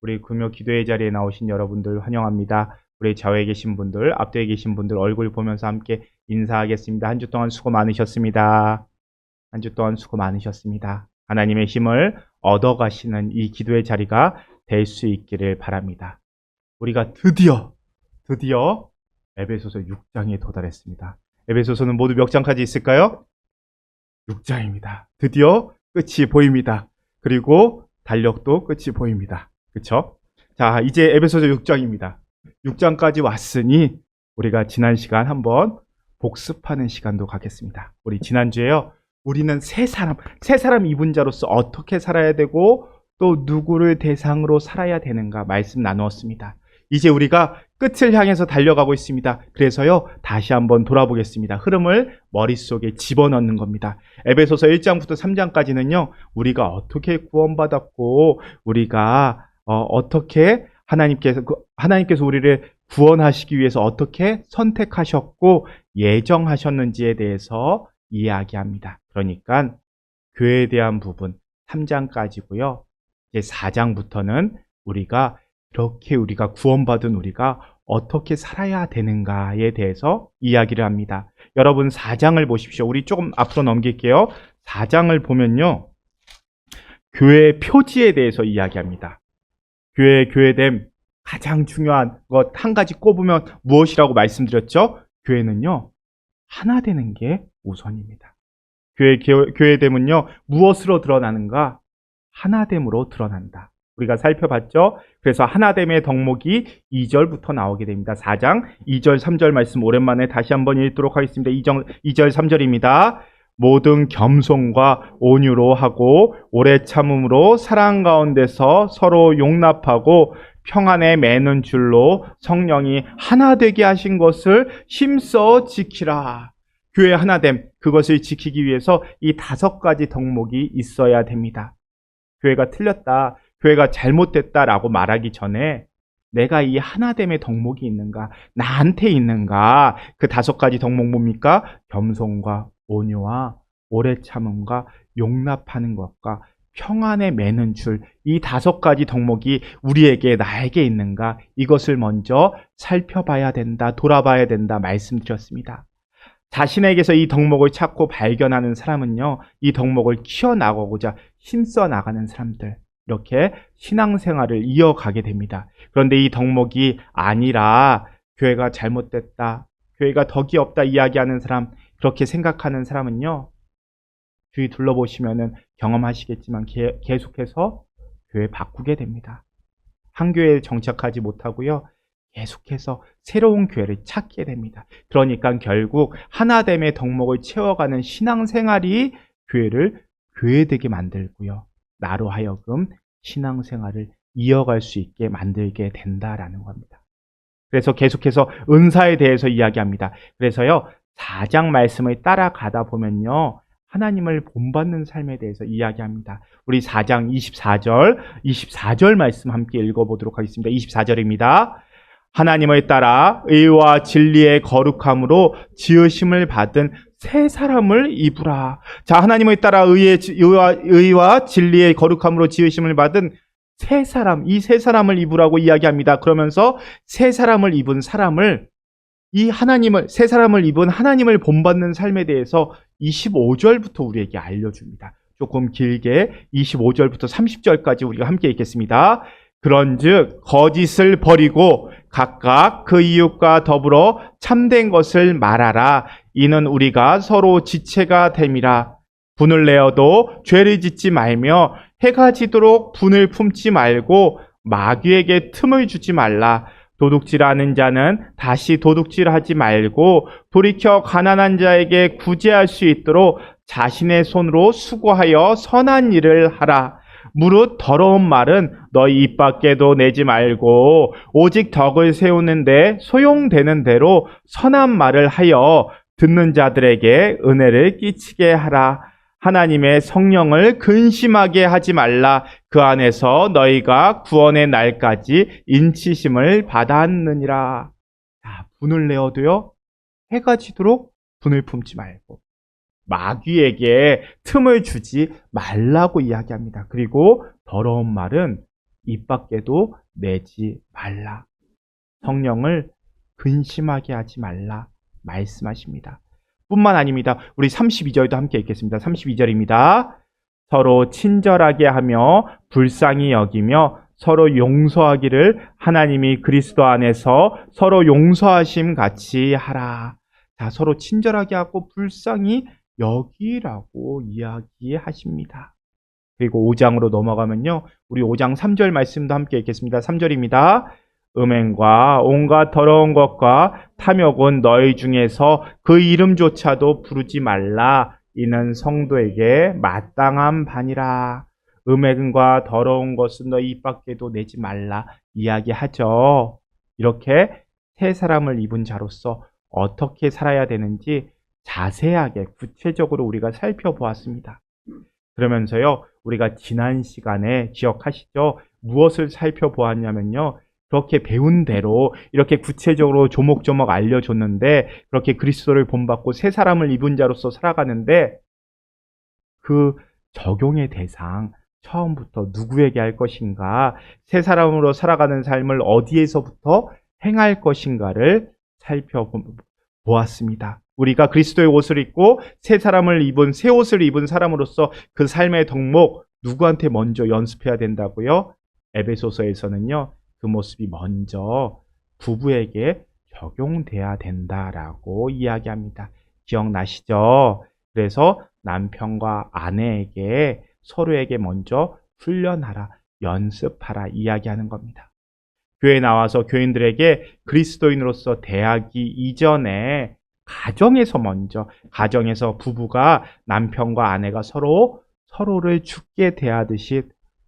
우리 금요 기도의 자리에 나오신 여러분들 환영합니다. 우리 좌우에 계신 분들, 앞뒤에 계신 분들 얼굴 보면서 함께 인사하겠습니다. 한 주 동안 수고 많으셨습니다. 한 주 동안 수고 많으셨습니다. 하나님의 힘을 얻어가시는 이 기도의 자리가 될 수 있기를 바랍니다. 우리가 드디어 에베소서 6장에 도달했습니다. 에베소서는 모두 몇 장까지 있을까요? 6장입니다. 드디어 끝이 보입니다. 그리고 달력도 끝이 보입니다. 그쵸? 자, 이제 에베소서 6장입니다. 6장까지 왔으니 우리가 지난 시간 한번 복습하는 시간도 갖겠습니다. 우리 지난주에요. 우리는 새 사람 입은 자로서 어떻게 살아야 되고 또 누구를 대상으로 살아야 되는가 말씀 나누었습니다. 이제 우리가 끝을 향해서 달려가고 있습니다. 그래서요, 다시 한번 돌아보겠습니다. 흐름을 머릿속에 집어넣는 겁니다. 에베소서 1장부터 3장까지는요, 우리가 어떻게 구원받았고, 우리가 어떻게 하나님께서 우리를 구원하시기 위해서 어떻게 선택하셨고, 예정하셨는지에 대해서 이야기합니다. 그러니까, 교회에 대한 부분 3장까지고요. 이제 4장부터는 우리가 구원받은 우리가 어떻게 살아야 되는가에 대해서 이야기를 합니다. 여러분 4장을 보십시오. 우리 조금 앞으로 넘길게요. 4장을 보면요. 교회의 표지에 대해서 이야기합니다. 교회됨 가장 중요한 것 한 가지 꼽으면 무엇이라고 말씀드렸죠? 교회는요. 하나 되는 게 우선입니다. 교회됨은요. 무엇으로 드러나는가? 하나됨으로 드러난다. 우리가 살펴봤죠? 그래서 하나됨의 덕목이 2절부터 나오게 됩니다. 4장 2절 3절 말씀 오랜만에 다시 한번 읽도록 하겠습니다. 2절 3절입니다. 모든 겸손과 온유로 하고 오래 참음으로 사랑 가운데서 서로 용납하고 평안에 매는 줄로 성령이 하나 되게 하신 것을 힘써 지키라. 교회 하나됨, 그것을 지키기 위해서 이 5가지 덕목이 있어야 됩니다. 교회가 틀렸다, 교회가 잘못됐다라고 말하기 전에 내가 이 하나됨의 덕목이 있는가, 나한테 있는가, 그 5가지 덕목 뭡니까? 겸손과 온유와 오래 참음과 용납하는 것과 평안에 매는 줄, 이 5가지 덕목이 나에게 있는가, 이것을 먼저 살펴봐야 된다, 돌아봐야 된다 말씀드렸습니다. 자신에게서 이 덕목을 찾고 발견하는 사람은요, 이 덕목을 키워나가고자 힘써 나가는 사람들, 이렇게 신앙생활을 이어가게 됩니다. 그런데 이 덕목이 아니라 교회가 잘못됐다, 교회가 덕이 없다 이야기하는 사람, 그렇게 생각하는 사람은요, 주위 둘러보시면은 경험하시겠지만 계속해서 교회 바꾸게 됩니다. 한 교회에 정착하지 못하고요, 계속해서 새로운 교회를 찾게 됩니다. 그러니까 결국 하나됨의 덕목을 채워가는 신앙생활이 교회를 교회되게 만들고요, 나로 하여금 신앙생활을 이어갈 수 있게 만들게 된다라는 겁니다. 그래서 계속해서 은사에 대해서 이야기합니다. 그래서요, 4장 말씀을 따라가다 보면요, 하나님을 본받는 삶에 대해서 이야기합니다. 우리 4장 24절 말씀 함께 읽어보도록 하겠습니다. 24절입니다. 하나님을 따라 의와 진리의 거룩함으로 지으심을 받은 새 사람을 입으라. 자, 하나님을 따라 의와 진리의 거룩함으로 지으심을 받은 새 사람, 이 새 사람을 입으라고 이야기합니다. 그러면서 새 사람을 입은 사람을, 새 사람을 입은 하나님을 본받는 삶에 대해서 25절부터 우리에게 알려줍니다. 조금 길게 25절부터 30절까지 우리가 함께 읽겠습니다. 그런즉 거짓을 버리고 각각 그 이웃과 더불어 참된 것을 말하라. 이는 우리가 서로 지체가 됨이라. 분을 내어도 죄를 짓지 말며 해가 지도록 분을 품지 말고 마귀에게 틈을 주지 말라. 도둑질하는 자는 다시 도둑질하지 말고 돌이켜 가난한 자에게 구제할 수 있도록 자신의 손으로 수고하여 선한 일을 하라. 무릇 더러운 말은 너희 입 밖에도 내지 말고 오직 덕을 세우는데 소용되는 대로 선한 말을 하여 듣는 자들에게 은혜를 끼치게 하라. 하나님의 성령을 근심하게 하지 말라. 그 안에서 너희가 구원의 날까지 인치심을 받았느니라. 자, 분을 내어도요, 해가 지도록 분을 품지 말고 마귀에게 틈을 주지 말라고 이야기합니다. 그리고 더러운 말은 입 밖에도 내지 말라. 성령을 근심하게 하지 말라 말씀하십니다. 뿐만 아닙니다. 우리 32절도 함께 읽겠습니다. 32절입니다. 서로 친절하게 하며 불쌍히 여기며 서로 용서하기를 하나님이 그리스도 안에서 서로 용서하심 같이 하라. 자, 서로 친절하게 하고 불쌍히 여기라고 이야기하십니다. 그리고 5장으로 넘어가면요. 우리 5장 3절 말씀도 함께 읽겠습니다. 3절입니다. 음행과 온갖 더러운 것과 탐욕은 너희 중에서 그 이름조차도 부르지 말라. 이는 성도에게 마땅한 바니라. 음행과 더러운 것은 너희 입 밖에도 내지 말라 이야기하죠. 이렇게 새 사람을 입은 자로서 어떻게 살아야 되는지 자세하게 구체적으로 우리가 살펴보았습니다. 그러면서요, 우리가 지난 시간에 기억하시죠? 무엇을 살펴보았냐면요, 그렇게 배운 대로 이렇게 구체적으로 조목조목 알려줬는데 그렇게 그리스도를 본받고 새 사람을 입은 자로서 살아가는데 그 적용의 대상 처음부터 누구에게 할 것인가, 새 사람으로 살아가는 삶을 어디에서부터 행할 것인가를 살펴보았습니다. 우리가 그리스도의 옷을 입고 새 사람을 입은, 새 옷을 입은 사람으로서 그 삶의 덕목 누구한테 먼저 연습해야 된다고요? 에베소서에서는요, 그 모습이 먼저 부부에게 적용돼야 된다라고 이야기합니다. 기억나시죠? 그래서 남편과 아내에게 서로에게 먼저 훈련하라, 연습하라 이야기하는 겁니다. 교회에 나와서 교인들에게 그리스도인으로서 대하기 이전에 가정에서 부부가 남편과 아내가 서로를 죽게 대하듯이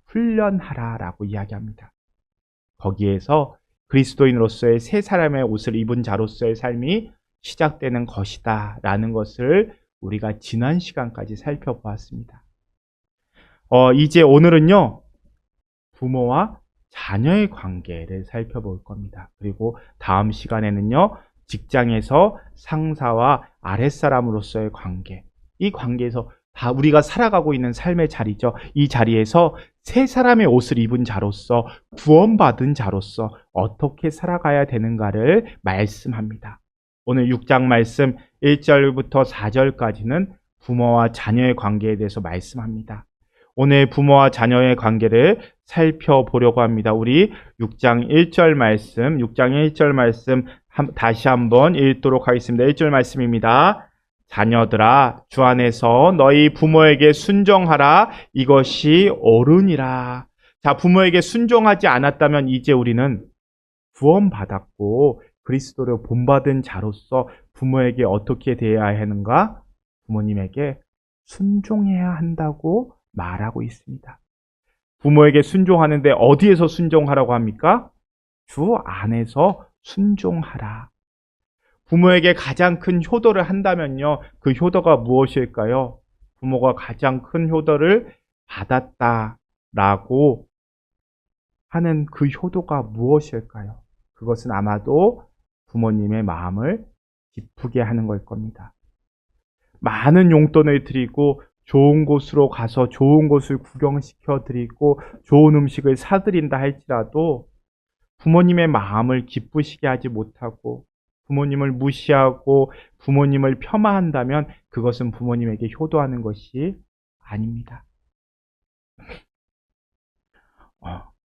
훈련하라라고 이야기합니다. 거기에서 그리스도인으로서의 새 사람의 옷을 입은 자로서의 삶이 시작되는 것이다 라는 것을 우리가 지난 시간까지 살펴보았습니다. 이제 오늘은요, 부모와 자녀의 관계를 살펴볼 겁니다. 그리고 다음 시간에는요, 직장에서 상사와 아랫사람으로서의 관계, 이 관계에서 다 우리가 살아가고 있는 삶의 자리죠. 이 자리에서 새 사람의 옷을 입은 자로서, 구원받은 자로서 어떻게 살아가야 되는가를 말씀합니다. 오늘 6장 말씀 1절부터 4절까지는 부모와 자녀의 관계에 대해서 말씀합니다. 오늘 부모와 자녀의 관계를 살펴보려고 합니다. 우리 6장 1절 말씀 다시 한번 읽도록 하겠습니다. 1절 말씀입니다. 자녀들아, 주 안에서 너희 부모에게 순종하라. 이것이 옳으니라. 자, 부모에게 순종하지 않았다면 이제 우리는 구원받았고 그리스도를 본받은 자로서 부모에게 어떻게 대해야 하는가? 부모님에게 순종해야 한다고 말하고 있습니다. 부모에게 순종하는데 어디에서 순종하라고 합니까? 주 안에서 순종하라. 부모에게 가장 큰 효도를 한다면요, 그 효도가 무엇일까요? 부모가 가장 큰 효도를 받았다라고 하는 그 효도가 무엇일까요? 그것은 아마도 부모님의 마음을 기쁘게 하는 걸 겁니다. 많은 용돈을 드리고 좋은 곳으로 가서 좋은 곳을 구경시켜 드리고 좋은 음식을 사드린다 할지라도 부모님의 마음을 기쁘시게 하지 못하고 부모님을 무시하고 부모님을 폄하한다면 그것은 부모님에게 효도하는 것이 아닙니다.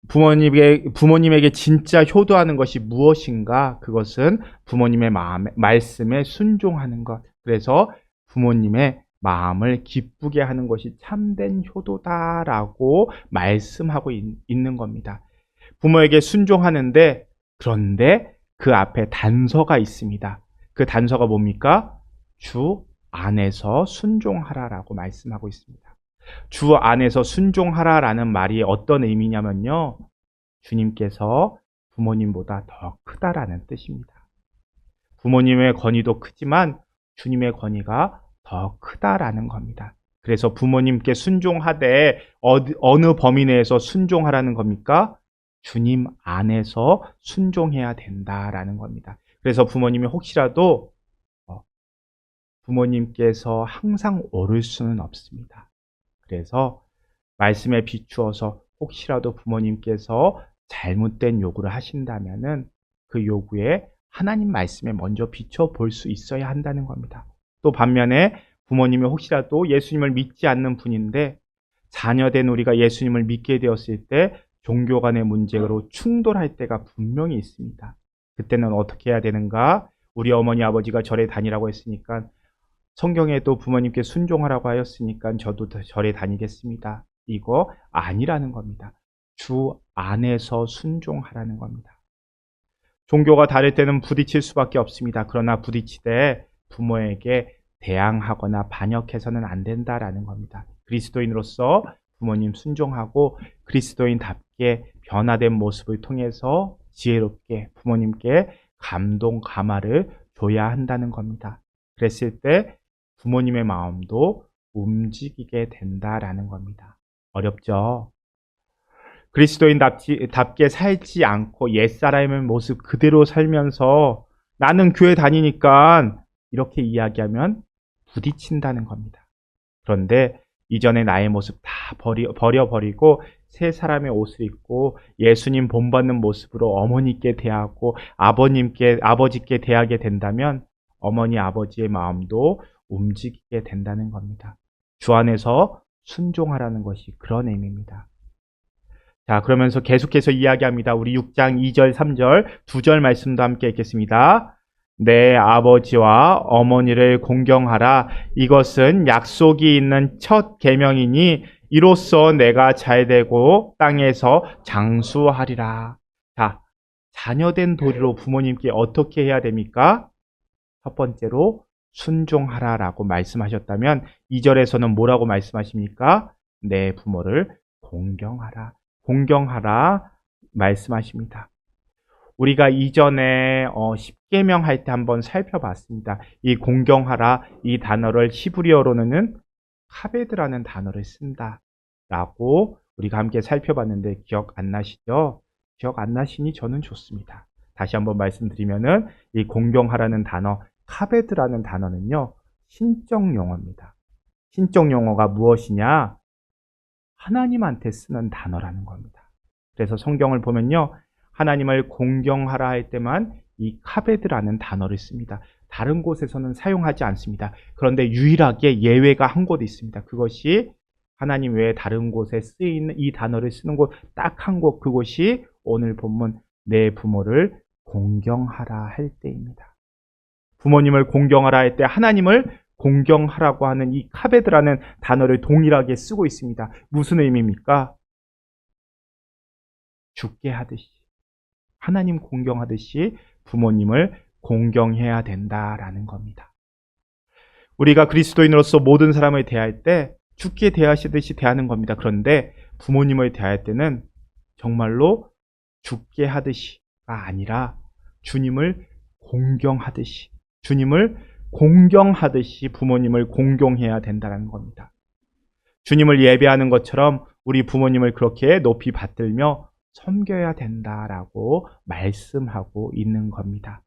부모님에게 진짜 효도하는 것이 무엇인가? 그것은 부모님의 말씀에 순종하는 것. 그래서 부모님의 마음을 기쁘게 하는 것이 참된 효도다라고 말씀하고 있는 겁니다. 부모에게 순종하는데, 그런데 그 앞에 단서가 있습니다. 그 단서가 뭡니까? 주 안에서 순종하라라고 말씀하고 있습니다. 주 안에서 순종하라라는 말이 어떤 의미냐면요, 주님께서 부모님보다 더 크다라는 뜻입니다. 부모님의 권위도 크지만 주님의 권위가 더 크다라는 겁니다. 그래서 부모님께 순종하되 어느 범위 내에서 순종하라는 겁니까? 주님 안에서 순종해야 된다라는 겁니다. 그래서 부모님이 혹시라도 부모님께서 항상 옳을 수는 없습니다. 그래서 말씀에 비추어서 혹시라도 부모님께서 잘못된 요구를 하신다면은 그 요구에 하나님 말씀에 먼저 비춰볼 수 있어야 한다는 겁니다. 또 반면에 부모님이 혹시라도 예수님을 믿지 않는 분인데 자녀된 우리가 예수님을 믿게 되었을 때 종교 간의 문제로 충돌할 때가 분명히 있습니다. 그때는 어떻게 해야 되는가? 우리 어머니 아버지가 절에 다니라고 했으니까 성경에도 부모님께 순종하라고 하였으니까 저도 절에 다니겠습니다. 이거 아니라는 겁니다. 주 안에서 순종하라는 겁니다. 종교가 다를 때는 부딪힐 수밖에 없습니다. 그러나 부딪히되 부모에게 대항하거나 반역해서는 안 된다라는 겁니다. 그리스도인으로서 부모님 순종하고 그리스도인답게 변화된 모습을 통해서 지혜롭게 부모님께 감동, 감화를 줘야 한다는 겁니다. 그랬을 때 부모님의 마음도 움직이게 된다라는 겁니다. 어렵죠? 그리스도인답게 살지 않고 옛사람의 모습 그대로 살면서 나는 교회 다니니까 이렇게 이야기하면 부딪힌다는 겁니다. 그런데 이전에 나의 모습 다 버려버리고 새 사람의 옷을 입고 예수님 본받는 모습으로 어머니께 대하고 아버지께 대하게 된다면 어머니 아버지의 마음도 움직이게 된다는 겁니다. 주 안에서 순종하라는 것이 그런 의미입니다. 자, 그러면서 계속해서 이야기합니다. 우리 6장 2절, 3절, 2절 말씀도 함께 읽겠습니다. 내 아버지와 어머니를 공경하라. 이것은 약속이 있는 첫 계명이니 이로써 내가 잘되고 땅에서 장수하리라. 자, 자녀된 도리로 부모님께 어떻게 해야 됩니까? 첫 번째로 순종하라라고 말씀하셨다면 2절에서는 뭐라고 말씀하십니까? 내 부모를 공경하라. 공경하라 말씀하십니다. 우리가 이전에 10계명 할 때 한번 살펴봤습니다. 이 공경하라 이 단어를 히브리어로는 카베드라는 단어를 쓴다라고 우리가 함께 살펴봤는데 기억 안 나시죠? 기억 안 나시니 저는 좋습니다. 다시 한번 말씀드리면은 이 공경하라는 단어 카베드라는 단어는요 신적 용어입니다. 신적 용어가 무엇이냐? 하나님한테 쓰는 단어라는 겁니다. 그래서 성경을 보면요 하나님을 공경하라 할 때만 이 카베드라는 단어를 씁니다. 다른 곳에서는 사용하지 않습니다. 그런데 유일하게 예외가 한 곳 있습니다. 그것이 하나님 외에 다른 곳에 쓰이는 이 단어를 쓰는 곳 딱 한 곳, 그곳이 오늘 본문 내 부모를 공경하라 할 때입니다. 부모님을 공경하라 할 때 하나님을 공경하라고 하는 이 카베드라는 단어를 동일하게 쓰고 있습니다. 무슨 의미입니까? 죽게 하듯이 하나님 공경하듯이 부모님을 공경해야 된다라는 겁니다. 우리가 그리스도인으로서 모든 사람을 대할 때 죽게 대하시듯이 대하는 겁니다. 그런데 부모님을 대할 때는 정말로 죽게 하듯이가 아니라 주님을 공경하듯이 부모님을 공경해야 된다는 겁니다. 주님을 예배하는 것처럼 우리 부모님을 그렇게 높이 받들며 섬겨야 된다라고 말씀하고 있는 겁니다.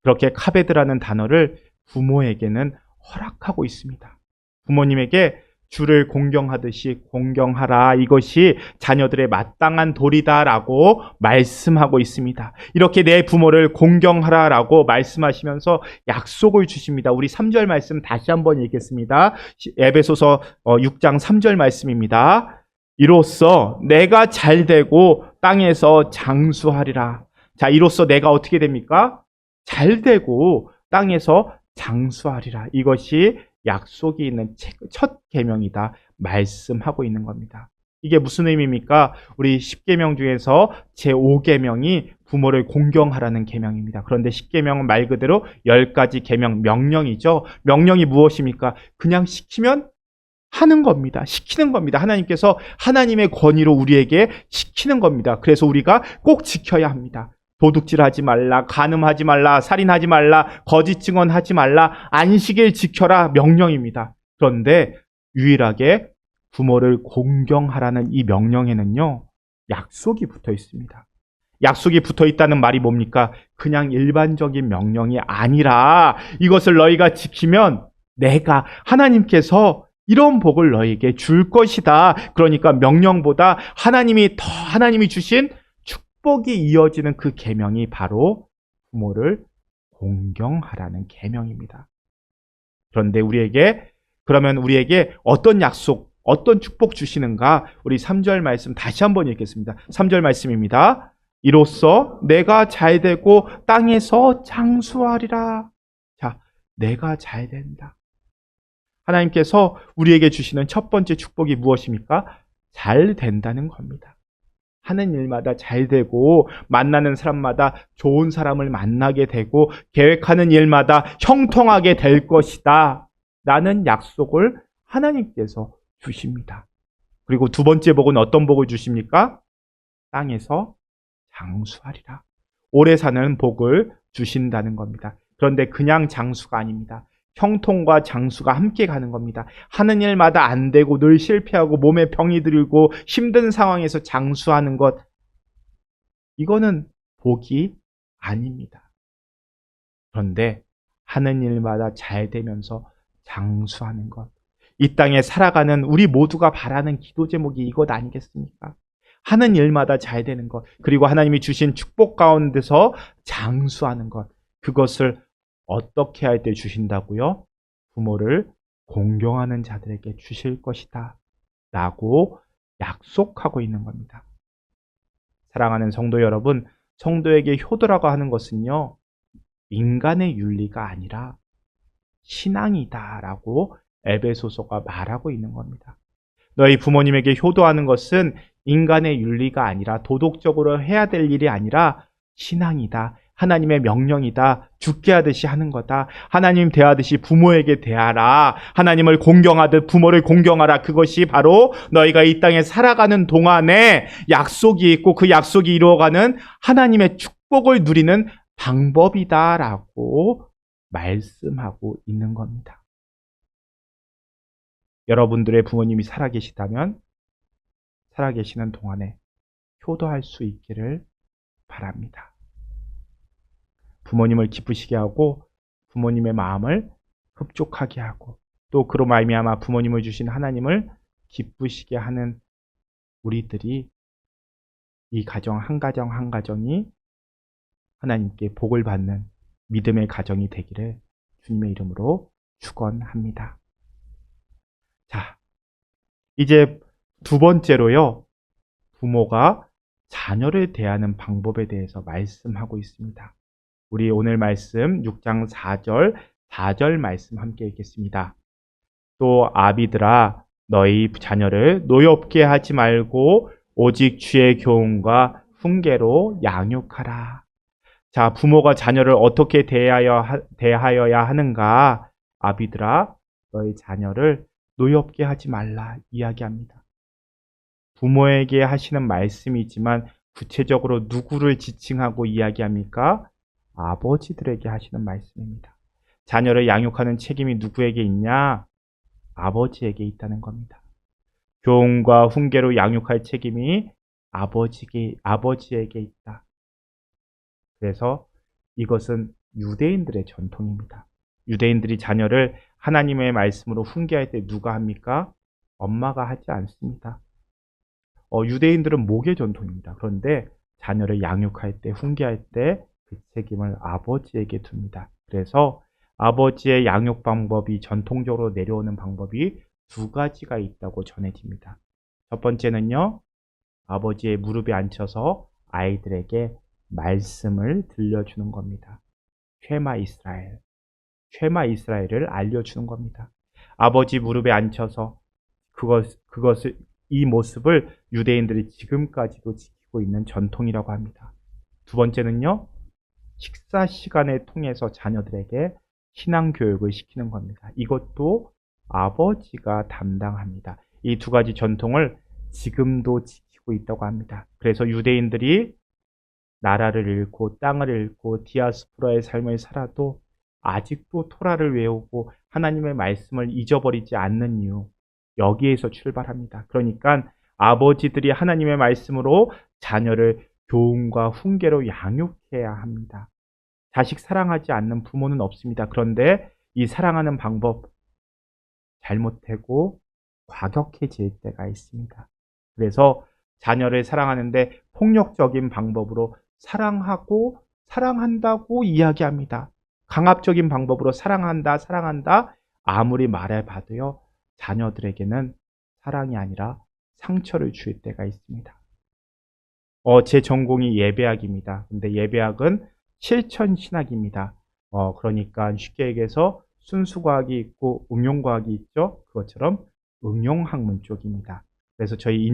그렇게 카베드라는 단어를 부모에게는 허락하고 있습니다. 부모님에게 주를 공경하듯이 공경하라. 이것이 자녀들의 마땅한 도리다라고 말씀하고 있습니다. 이렇게 내 부모를 공경하라라고 말씀하시면서 약속을 주십니다. 우리 3절 말씀 다시 한번 읽겠습니다. 에베소서 6장 3절 말씀입니다. 이로써 내가 잘되고 땅에서 장수하리라. 자, 이로써 내가 어떻게 됩니까? 잘되고 땅에서 장수하리라. 이것이 약속이 있는 첫 계명이다 말씀하고 있는 겁니다. 이게 무슨 의미입니까? 우리 10계명 중에서 제5계명이 부모를 공경하라는 계명입니다. 그런데 10계명은 말 그대로 10가지 계명, 명령이죠. 명령이 무엇입니까? 그냥 시키면 하는 겁니다. 시키는 겁니다. 하나님께서 하나님의 권위로 우리에게 시키는 겁니다. 그래서 우리가 꼭 지켜야 합니다. 도둑질하지 말라, 간음하지 말라, 살인하지 말라, 거짓 증언하지 말라, 안식일 지켜라 명령입니다. 그런데 유일하게 부모를 공경하라는 이 명령에는요 약속이 붙어 있습니다. 약속이 붙어 있다는 말이 뭡니까? 그냥 일반적인 명령이 아니라 이것을 너희가 지키면 하나님께서 이런 복을 너에게 줄 것이다. 그러니까 명령보다 하나님이 주신 축복이 이어지는 그 계명이 바로 부모를 공경하라는 계명입니다. 그런데 그러면 우리에게 어떤 약속, 어떤 축복 주시는가? 우리 3절 말씀 다시 한번 읽겠습니다. 3절 말씀입니다. 이로써 내가 잘되고 땅에서 장수하리라. 자, 내가 잘된다. 하나님께서 우리에게 주시는 첫 번째 축복이 무엇입니까? 잘 된다는 겁니다. 하는 일마다 잘 되고, 만나는 사람마다 좋은 사람을 만나게 되고, 계획하는 일마다 형통하게 될 것이다. 라는 약속을 하나님께서 주십니다. 그리고 두 번째 복은 어떤 복을 주십니까? 땅에서 장수하리라. 오래 사는 복을 주신다는 겁니다. 그런데 그냥 장수가 아닙니다. 형통과 장수가 함께 가는 겁니다. 하는 일마다 안 되고 늘 실패하고 몸에 병이 들고 힘든 상황에서 장수하는 것, 이거는 복이 아닙니다. 그런데 하는 일마다 잘 되면서 장수하는 것, 이 땅에 살아가는 우리 모두가 바라는 기도 제목이 이것 아니겠습니까? 하는 일마다 잘 되는 것, 그리고 하나님이 주신 축복 가운데서 장수하는 것, 그것을 어떻게 할 때 주신다고요? 부모를 공경하는 자들에게 주실 것이다 라고 약속하고 있는 겁니다. 사랑하는 성도 여러분, 성도에게 효도라고 하는 것은요, 인간의 윤리가 아니라 신앙이다 라고 에베소서가 말하고 있는 겁니다. 너희 부모님에게 효도하는 것은 인간의 윤리가 아니라 도덕적으로 해야 될 일이 아니라 신앙이다. 하나님의 명령이다. 죽게 하듯이 하는 거다. 하나님 대하듯이 부모에게 대하라. 하나님을 공경하듯 부모를 공경하라. 그것이 바로 너희가 이 땅에 살아가는 동안에 약속이 있고 그 약속이 이루어가는 하나님의 축복을 누리는 방법이다라고 말씀하고 있는 겁니다. 여러분들의 부모님이 살아계시다면 살아계시는 동안에 효도할 수 있기를 바랍니다. 부모님을 기쁘시게 하고 부모님의 마음을 흡족하게 하고 또 그로 말미암아 부모님을 주신 하나님을 기쁘시게 하는 우리들이 이 가정 한 가정이 하나님께 복을 받는 믿음의 가정이 되기를 주님의 이름으로 축원합니다. 자, 이제 두 번째로요, 부모가 자녀를 대하는 방법에 대해서 말씀하고 있습니다. 우리 오늘 말씀 6장 4절 말씀 함께 읽겠습니다. 또 아비들아 너희 자녀를 노엽게 하지 말고 오직 주의 교훈과 훈계로 양육하라. 자, 부모가 자녀를 어떻게 대하여야 하는가? 아비들아 너희 자녀를 노엽게 하지 말라 이야기합니다. 부모에게 하시는 말씀이지만 구체적으로 누구를 지칭하고 이야기합니까? 아버지들에게 하시는 말씀입니다. 자녀를 양육하는 책임이 누구에게 있냐? 아버지에게 있다는 겁니다. 교훈과 훈계로 양육할 책임이 아버지에게 있다. 그래서 이것은 유대인들의 전통입니다. 유대인들이 자녀를 하나님의 말씀으로 훈계할 때 누가 합니까? 엄마가 하지 않습니다. 유대인들은 목의 전통입니다. 그런데 자녀를 양육할 때, 훈계할 때 그 책임을 아버지에게 둡니다. 그래서 아버지의 양육 방법이 전통적으로 내려오는 방법이 두 가지가 있다고 전해집니다. 첫 번째는요, 아버지의 무릎에 앉혀서 아이들에게 말씀을 들려주는 겁니다. 쉐마 이스라엘을 알려주는 겁니다. 아버지 무릎에 앉혀서 이 모습을 유대인들이 지금까지도 지키고 있는 전통이라고 합니다. 두 번째는요, 식사 시간을 통해서 자녀들에게 신앙 교육을 시키는 겁니다. 이것도 아버지가 담당합니다. 이 두 가지 전통을 지금도 지키고 있다고 합니다. 그래서 유대인들이 나라를 잃고 땅을 잃고 디아스포라의 삶을 살아도 아직도 토라를 외우고 하나님의 말씀을 잊어버리지 않는 이유, 여기에서 출발합니다. 그러니까 아버지들이 하나님의 말씀으로 자녀를 교훈과 훈계로 양육해야 합니다. 자식 사랑하지 않는 부모는 없습니다. 그런데 이 사랑하는 방법, 잘못되고 과격해질 때가 있습니다. 그래서 자녀를 사랑하는데 폭력적인 방법으로 사랑하고 사랑한다고 이야기합니다. 강압적인 방법으로 사랑한다, 사랑한다 아무리 말해봐도요. 자녀들에게는 사랑이 아니라 상처를 줄 때가 있습니다. 제 전공이 예배학입니다. 근데 예배학은 실천신학입니다. 그러니까 쉽게 얘기해서 순수과학이 있고 응용과학이 있죠. 그것처럼 응용학문 쪽입니다. 그래서 저희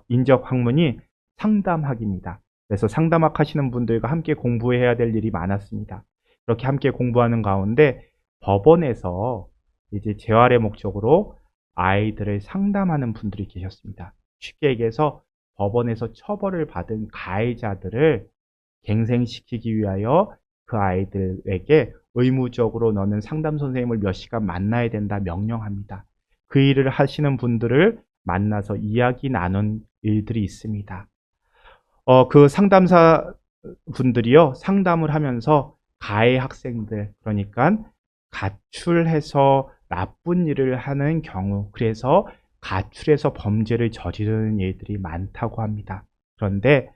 인적학문이 상담학입니다. 그래서 상담학 하시는 분들과 함께 공부해야 될 일이 많았습니다. 그렇게 함께 공부하는 가운데 법원에서 이제 재활의 목적으로 아이들을 상담하는 분들이 계셨습니다. 쉽게 얘기해서 법원에서 처벌을 받은 가해자들을 갱생시키기 위하여 그 아이들에게 의무적으로 너는 상담 선생님을 몇 시간 만나야 된다 명령합니다. 그 일을 하시는 분들을 만나서 이야기 나눈 일들이 있습니다. 그 상담사 분들이요, 상담을 하면서 가해 학생들, 그러니까 가출해서 나쁜 일을 하는 경우, 그래서 가출해서 범죄를 저지르는 일들이 많다고 합니다. 그런데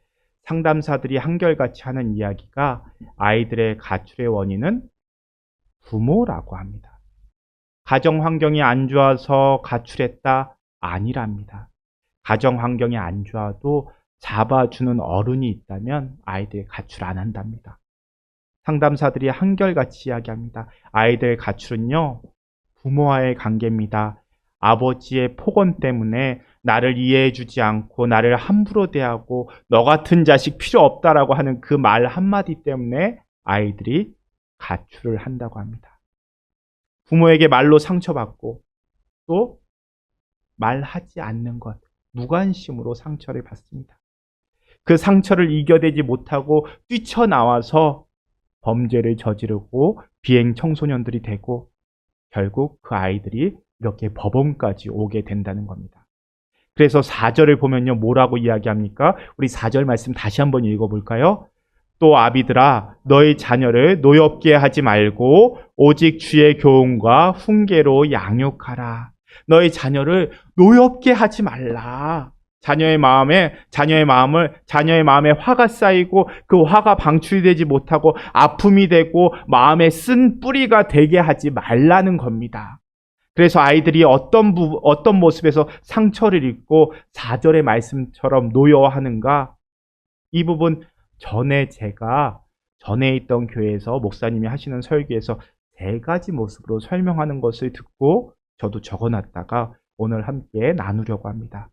상담사들이 한결같이 하는 이야기가 아이들의 가출의 원인은 부모라고 합니다. 가정 환경이 안 좋아서 가출했다? 아니랍니다. 가정 환경이 안 좋아도 잡아주는 어른이 있다면 아이들 가출 안 한답니다. 상담사들이 한결같이 이야기합니다. 아이들 가출은요, 부모와의 관계입니다. 아버지의 폭언 때문에 나를 이해해주지 않고 나를 함부로 대하고 너 같은 자식 필요 없다라고 하는 그 말 한마디 때문에 아이들이 가출을 한다고 합니다. 부모에게 말로 상처받고 또 말하지 않는 것, 무관심으로 상처를 받습니다. 그 상처를 이겨내지 못하고 뛰쳐나와서 범죄를 저지르고 비행 청소년들이 되고 결국 그 아이들이 이렇게 법원까지 오게 된다는 겁니다. 그래서 4절을 보면요, 뭐라고 이야기합니까? 우리 4절 말씀 다시 한번 읽어볼까요? 또 아비들아, 너희 자녀를 노엽게 하지 말고 오직 주의 교훈과 훈계로 양육하라. 너희 자녀를 노엽게 하지 말라. 자녀의 마음에 화가 쌓이고 그 화가 방출되지 못하고 아픔이 되고 마음에 쓴 뿌리가 되게 하지 말라는 겁니다. 그래서 아이들이 어떤 모습에서 상처를 입고 4절의 말씀처럼 노여워하는가? 이 부분 제가 전에 있던 교회에서 목사님이 하시는 설교에서 3가지 모습으로 설명하는 것을 듣고 저도 적어놨다가 오늘 함께 나누려고 합니다.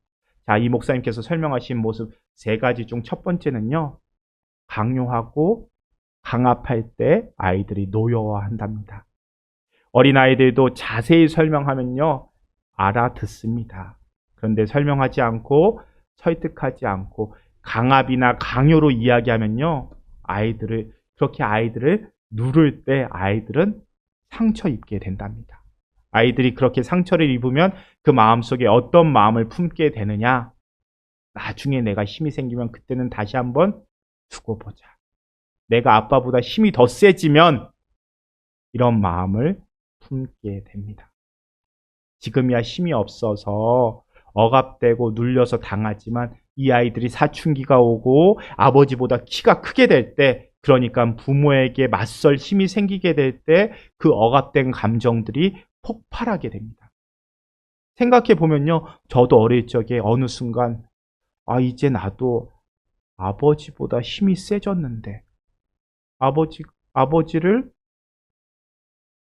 자, 이 목사님께서 설명하신 모습 3가지 중 첫 번째는요, 강요하고 강압할 때 아이들이 노여워한답니다. 어린아이들도 자세히 설명하면요, 알아듣습니다. 그런데 설명하지 않고 설득하지 않고 강압이나 강요로 이야기하면요, 그렇게 아이들을 누를 때 아이들은 상처 입게 된답니다. 아이들이 그렇게 상처를 입으면 그 마음속에 어떤 마음을 품게 되느냐? 나중에 내가 힘이 생기면 그때는 다시 한번 두고 보자. 내가 아빠보다 힘이 더 세지면 이런 마음을 품게 됩니다. 지금이야 힘이 없어서 억압되고 눌려서 당하지만 이 아이들이 사춘기가 오고 아버지보다 키가 크게 될 때, 그러니까 부모에게 맞설 힘이 생기게 될 때 그 억압된 감정들이 폭발하게 됩니다. 생각해 보면요, 저도 어릴 적에 어느 순간 이제 나도 아버지보다 힘이 세졌는데 아버지를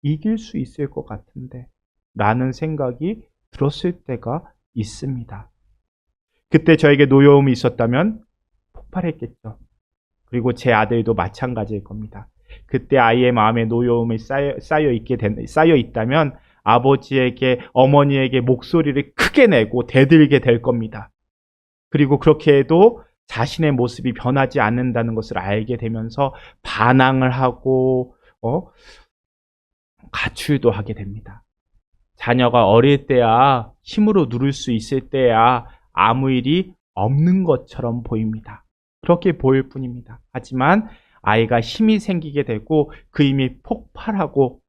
이길 수 있을 것 같은데 라는 생각이 들었을 때가 있습니다. 그때 저에게 노여움이 있었다면 폭발했겠죠. 그리고 제 아들도 마찬가지일 겁니다. 그때 아이의 마음에 노여움이 쌓여 있다면 아버지에게, 어머니에게 목소리를 크게 내고 대들게 될 겁니다. 그리고 그렇게 해도 자신의 모습이 변하지 않는다는 것을 알게 되면서 반항을 하고 가출도 하게 됩니다. 자녀가 어릴 때야, 힘으로 누를 수 있을 때야 아무 일이 없는 것처럼 보입니다. 그렇게 보일 뿐입니다. 하지만 아이가 힘이 생기게 되고 그 힘이 폭발하고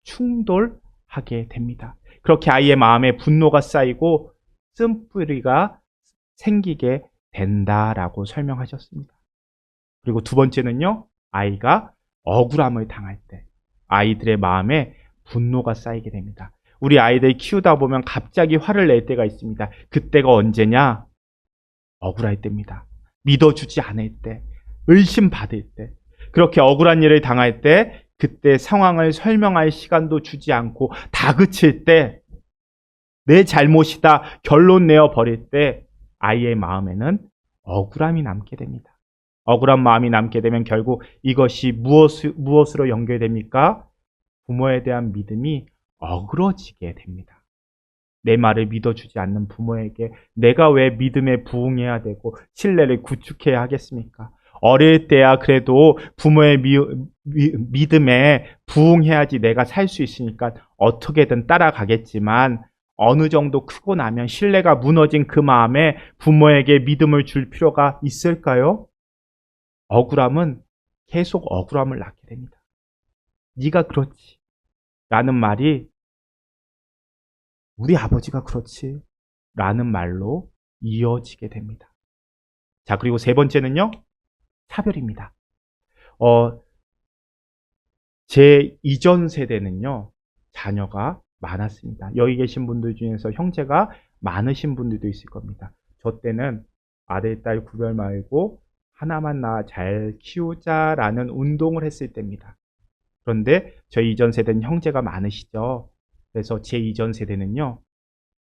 충돌, 하게 됩니다. 그렇게 아이의 마음에 분노가 쌓이고 쓴뿌리가 생기게 된다라고 설명하셨습니다. 그리고 두 번째는요, 아이가 억울함을 당할 때 아이들의 마음에 분노가 쌓이게 됩니다. 우리 아이들 키우다 보면 갑자기 화를 낼 때가 있습니다. 그때가 언제냐? 억울할 때입니다. 믿어주지 않을 때, 의심받을 때, 그렇게 억울한 일을 당할 때, 그때 상황을 설명할 시간도 주지 않고 다그칠 때, 내 잘못이다 결론 내어 버릴 때 아이의 마음에는 억울함이 남게 됩니다. 억울한 마음이 남게 되면 결국 이것이 무엇으로 연결됩니까? 부모에 대한 믿음이 어그러지게 됩니다. 내 말을 믿어주지 않는 부모에게 내가 왜 믿음에 부응해야 되고 신뢰를 구축해야 하겠습니까? 어릴 때야 그래도 부모의 믿음에 부응해야지 내가 살 수 있으니까 어떻게든 따라가겠지만 어느 정도 크고 나면 신뢰가 무너진 그 마음에 부모에게 믿음을 줄 필요가 있을까요? 억울함은 계속 억울함을 낳게 됩니다. 네가 그렇지 라는 말이 우리 아버지가 그렇지 라는 말로 이어지게 됩니다. 자, 그리고 세 번째는요, 차별입니다. 제 이전 세대는요, 자녀가 많았습니다. 여기 계신 분들 중에서 형제가 많으신 분들도 있을 겁니다. 저 때는 아들, 딸 구별 말고 하나만 낳아 잘 키우자라는 운동을 했을 때입니다. 그런데 저희 이전 세대는 형제가 많으시죠. 그래서 제 이전 세대는요,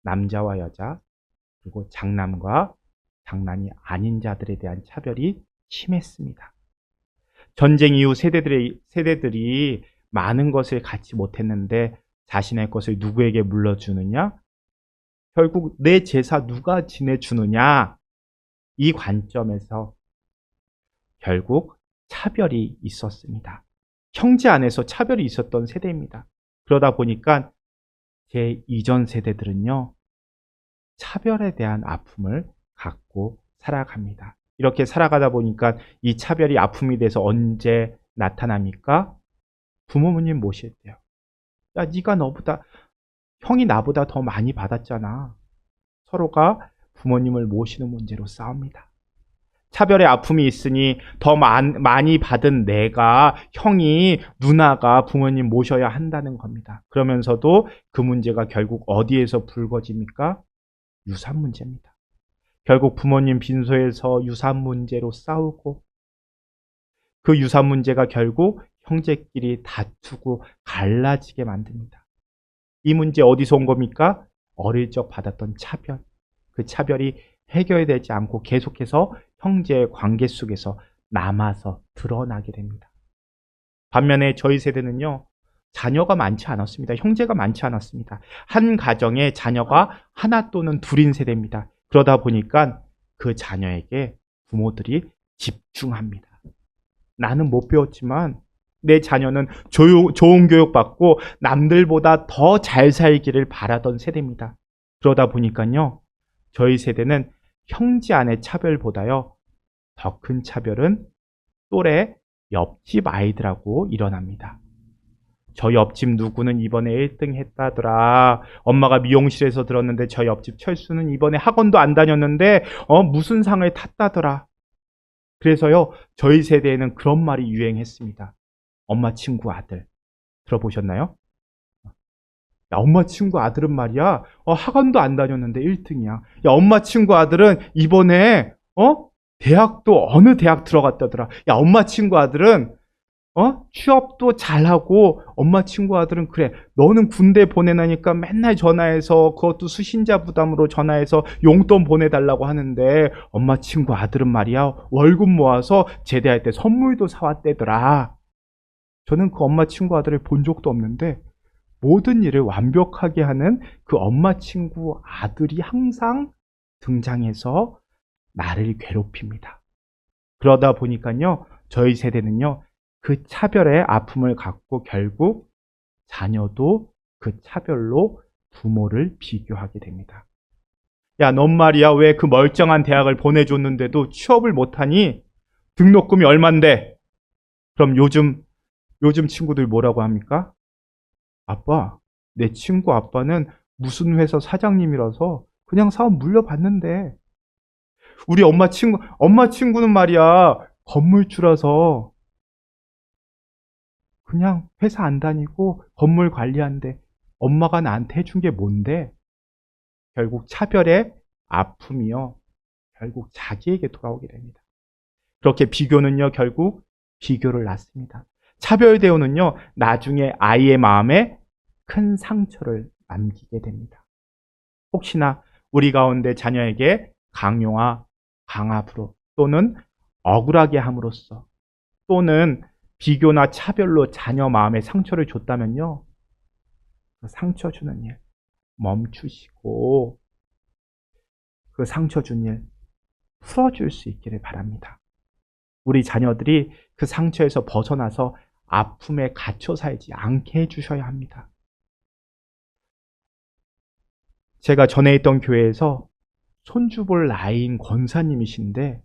남자와 여자, 그리고 장남과 장남이 아닌 자들에 대한 차별이 심했습니다. 전쟁 이후 세대들이 많은 것을 갖지 못했는데 자신의 것을 누구에게 물려주느냐? 결국 내 제사 누가 지내주느냐? 이 관점에서 결국 차별이 있었습니다. 형제 안에서 차별이 있었던 세대입니다. 그러다 보니까 제 이전 세대들은요, 차별에 대한 아픔을 갖고 살아갑니다. 이렇게 살아가다 보니까 이 차별이 아픔이 돼서 언제 나타납니까? 부모님 모실 때요. 야, 네가 형이 나보다 더 많이 받았잖아. 서로가 부모님을 모시는 문제로 싸웁니다. 차별의 아픔이 있으니 더 많이 받은 내가, 형이, 누나가 부모님 모셔야 한다는 겁니다. 그러면서도 그 문제가 결국 어디에서 불거집니까? 유산 문제입니다. 결국 부모님 빈소에서 유산 문제로 싸우고 그 유산 문제가 결국 형제끼리 다투고 갈라지게 만듭니다. 이 문제 어디서 온 겁니까? 어릴 적 받았던 차별. 그 차별이 해결되지 않고 계속해서 형제의 관계 속에서 남아서 드러나게 됩니다. 반면에 저희 세대는요, 자녀가 많지 않았습니다. 형제가 많지 않았습니다. 한 가정에 자녀가 하나 또는 둘인 세대입니다. 그러다 보니까 그 자녀에게 부모들이 집중합니다. 나는 못 배웠지만 내 자녀는 좋은 교육 받고 남들보다 더 잘 살기를 바라던 세대입니다. 그러다 보니까요, 저희 세대는 형제 안의 차별보다요, 더 큰 차별은 또래 옆집 아이들하고 일어납니다. 저 옆집 누구는 이번에 1등 했다더라. 엄마가 미용실에서 들었는데 저 옆집 철수는 이번에 학원도 안 다녔는데 무슨 상을 탔다더라. 그래서요, 저희 세대에는 그런 말이 유행했습니다. 엄마 친구 아들. 들어보셨나요? 야, 엄마 친구 아들은 말이야, 학원도 안 다녔는데 1등이야. 야, 엄마 친구 아들은 이번에, 대학도 어느 대학 들어갔다더라. 야, 엄마 친구 아들은, 취업도 잘하고, 엄마 친구 아들은 그래. 너는 군대 보내나니까 맨날 전화해서, 그것도 수신자 부담으로 전화해서 용돈 보내달라고 하는데, 엄마 친구 아들은 말이야, 월급 모아서 제대할 때 선물도 사왔대더라. 저는 그 엄마 친구 아들을 본 적도 없는데, 모든 일을 완벽하게 하는 그 엄마 친구 아들이 항상 등장해서 나를 괴롭힙니다. 그러다 보니까요, 저희 세대는요, 그 차별의 아픔을 갖고 결국 자녀도 그 차별로 부모를 비교하게 됩니다. 야, 넌 말이야, 왜 그 멀쩡한 대학을 보내줬는데도 취업을 못하니? 등록금이 얼만데? 그럼 요즘 친구들 뭐라고 합니까? 아빠, 내 친구 아빠는 무슨 회사 사장님이라서 그냥 사업 물려받는데, 우리 엄마 친구는 말이야, 건물주라서 그냥 회사 안 다니고 건물 관리한대. 엄마가 나한테 해준 게 뭔데? 결국 차별의 아픔이요, 결국 자기에게 돌아오게 됩니다. 그렇게 비교는요, 결국 비교를 낳습니다. 차별 대우는요, 나중에 아이의 마음에 큰 상처를 남기게 됩니다. 혹시나 우리 가운데 자녀에게 강요와 강압으로 또는 억울하게 함으로써 또는 비교나 차별로 자녀 마음에 상처를 줬다면요, 그 상처 주는 일 멈추시고 그 상처 준 일 풀어줄 수 있기를 바랍니다. 우리 자녀들이 그 상처에서 벗어나서 아픔에 갇혀 살지 않게 해주셔야 합니다. 제가 전에 있던 교회에서 손주볼 나이인 권사님이신데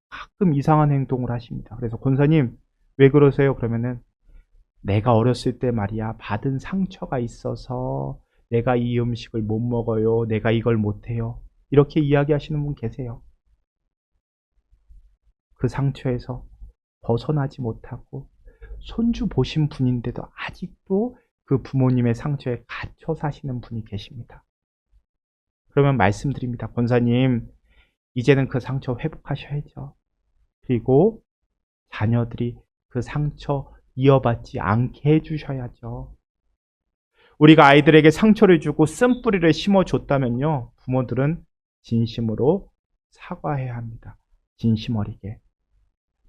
가끔 이상한 행동을 하십니다. 그래서 권사님 왜 그러세요? 그러면은 내가 어렸을 때 말이야 받은 상처가 있어서 내가 이 음식을 못 먹어요. 내가 이걸 못해요. 이렇게 이야기하시는 분 계세요. 그 상처에서 벗어나지 못하고 손주 보신 분인데도 아직도 그 부모님의 상처에 갇혀 사시는 분이 계십니다. 그러면 말씀드립니다. 권사님, 이제는 그 상처 회복하셔야죠. 그리고 자녀들이 그 상처 이어받지 않게 해주셔야죠. 우리가 아이들에게 상처를 주고 쓴뿌리를 심어줬다면요, 부모들은 진심으로 사과해야 합니다. 진심 어리게.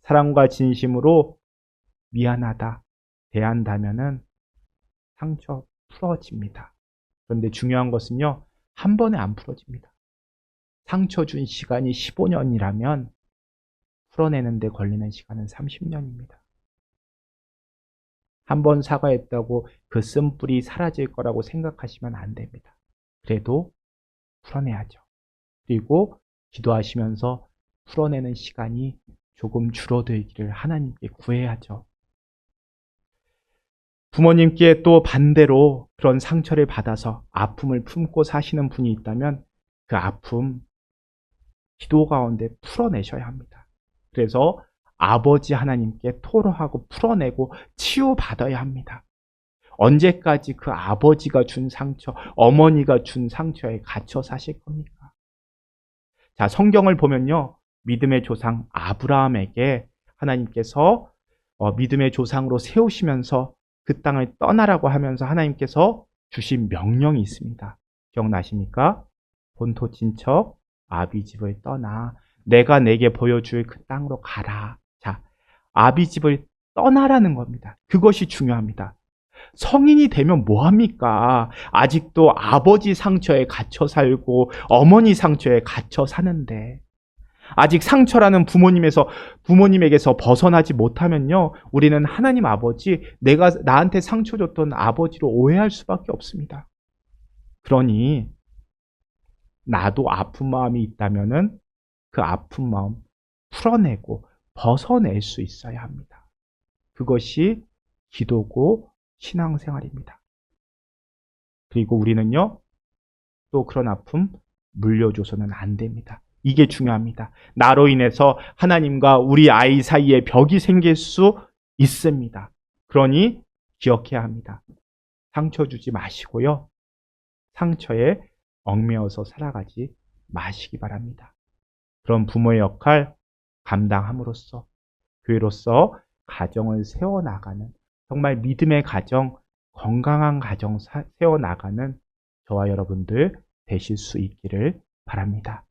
사랑과 진심으로 미안하다 대한다면은 상처 풀어집니다. 그런데 중요한 것은요, 한 번에 안 풀어집니다. 상처 준 시간이 15년이라면 풀어내는데 걸리는 시간은 30년입니다. 한 번 사과했다고 그 쓴뿌리 사라질 거라고 생각하시면 안 됩니다. 그래도 풀어내야죠. 그리고 기도하시면서 풀어내는 시간이 조금 줄어들기를 하나님께 구해야죠. 부모님께 또 반대로 그런 상처를 받아서 아픔을 품고 사시는 분이 있다면 그 아픔 기도 가운데 풀어내셔야 합니다. 그래서 아버지 하나님께 토로하고 풀어내고 치유받아야 합니다. 언제까지 그 아버지가 준 상처, 어머니가 준 상처에 갇혀 사실 겁니까? 자, 성경을 보면요, 믿음의 조상 아브라함에게 하나님께서 믿음의 조상으로 세우시면서 그 땅을 떠나라고 하면서 하나님께서 주신 명령이 있습니다. 기억나십니까? 본토 친척 아비 집을 떠나 내가 내게 보여줄 그 땅으로 가라. 자, 아비 집을 떠나라는 겁니다. 그것이 중요합니다. 성인이 되면 뭐합니까? 아직도 아버지 상처에 갇혀 살고 어머니 상처에 갇혀 사는데, 아직 상처라는 부모님에게서 벗어나지 못하면요, 우리는 하나님 아버지, 내가 나한테 상처 줬던 아버지로 오해할 수밖에 없습니다. 그러니 나도 아픈 마음이 있다면은 그 아픈 마음 풀어내고 벗어낼 수 있어야 합니다. 그것이 기도고 신앙생활입니다. 그리고 우리는요, 또 그런 아픔 물려줘서는 안 됩니다. 이게 중요합니다. 나로 인해서 하나님과 우리 아이 사이에 벽이 생길 수 있습니다. 그러니 기억해야 합니다. 상처 주지 마시고요, 상처에 얽매여서 살아가지 마시기 바랍니다. 그런 부모의 역할 감당함으로써 교회로서 가정을 세워나가는, 정말 믿음의 가정, 건강한 가정 세워나가는 저와 여러분들 되실 수 있기를 바랍니다.